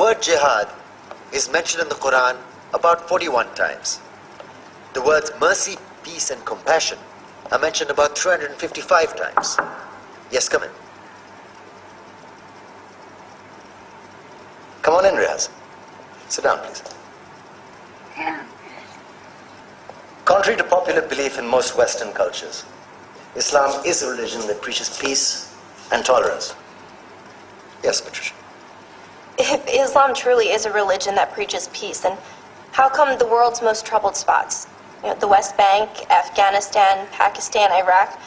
word jihad is mentioned in the Quran about 41 times. The words mercy, peace, and compassion are mentioned about 355 times. Yes, come in. Come on in, Riaz. Sit down, please. Contrary to popular belief in most Western cultures, Islam is a religion that preaches peace and tolerance. Yes, Patricia. If Islam truly is a religion that preaches peace, then how come the world's most troubled spots, the West Bank, Afghanistan, Pakistan, Iraq,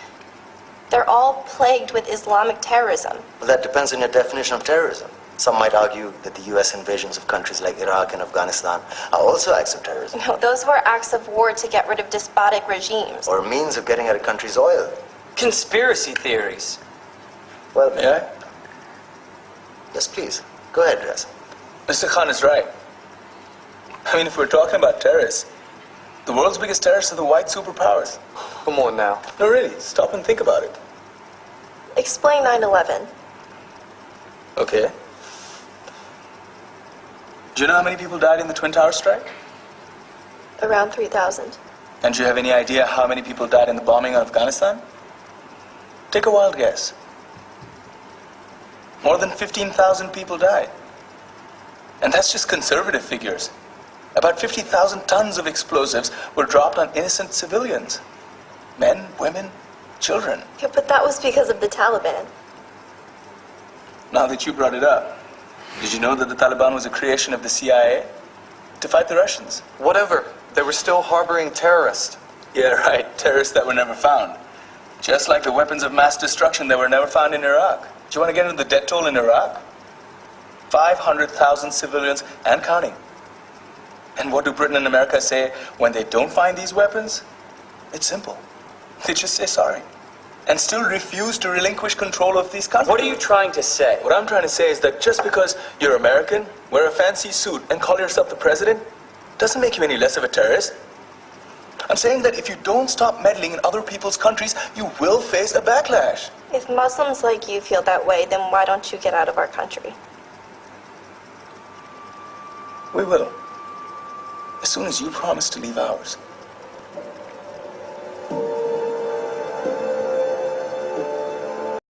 they're all plagued with Islamic terrorism? Well, that depends on your definition of terrorism. Some might argue that the US invasions of countries like Iraq and Afghanistan are also acts of terrorism. No, those were acts of war to get rid of despotic regimes. Or a means of getting at a country's oil. Conspiracy theories. Well, may I? Yes, please. Go ahead, Riaz. Mr. Khan is right. I mean, if we're talking about terrorists, the world's biggest terrorists are the white superpowers. Come on now. No, really, stop and think about it. Explain 9/11. Okay. Do you know how many people died in the Twin Towers strike? Around 3,000. And do you have any idea how many people died in the bombing of Afghanistan? Take a wild guess. More than 15,000 people died. And that's just conservative figures. About 50,000 tons of explosives were dropped on innocent civilians. Men, women, children. Yeah, but that was because of the Taliban. Now that you brought it up, did you know that the Taliban was a creation of the CIA to fight the Russians? Whatever. They were still harboring terrorists. Yeah, right. Terrorists that were never found. Just like the weapons of mass destruction that were never found in Iraq. Do you want to get into the death toll in Iraq? 500,000 civilians and counting. And what do Britain and America say when they don't find these weapons? It's simple. They just say sorry. And still refuse to relinquish control of these countries. What are you trying to say? What I'm trying to say is that just because you're American, wear a fancy suit, and call yourself the president, doesn't make you any less of a terrorist. I'm saying that if you don't stop meddling in other people's countries, you will face a backlash. If Muslims like you feel that way, then why don't you get out of our country? We will. As soon as you promise to leave ours.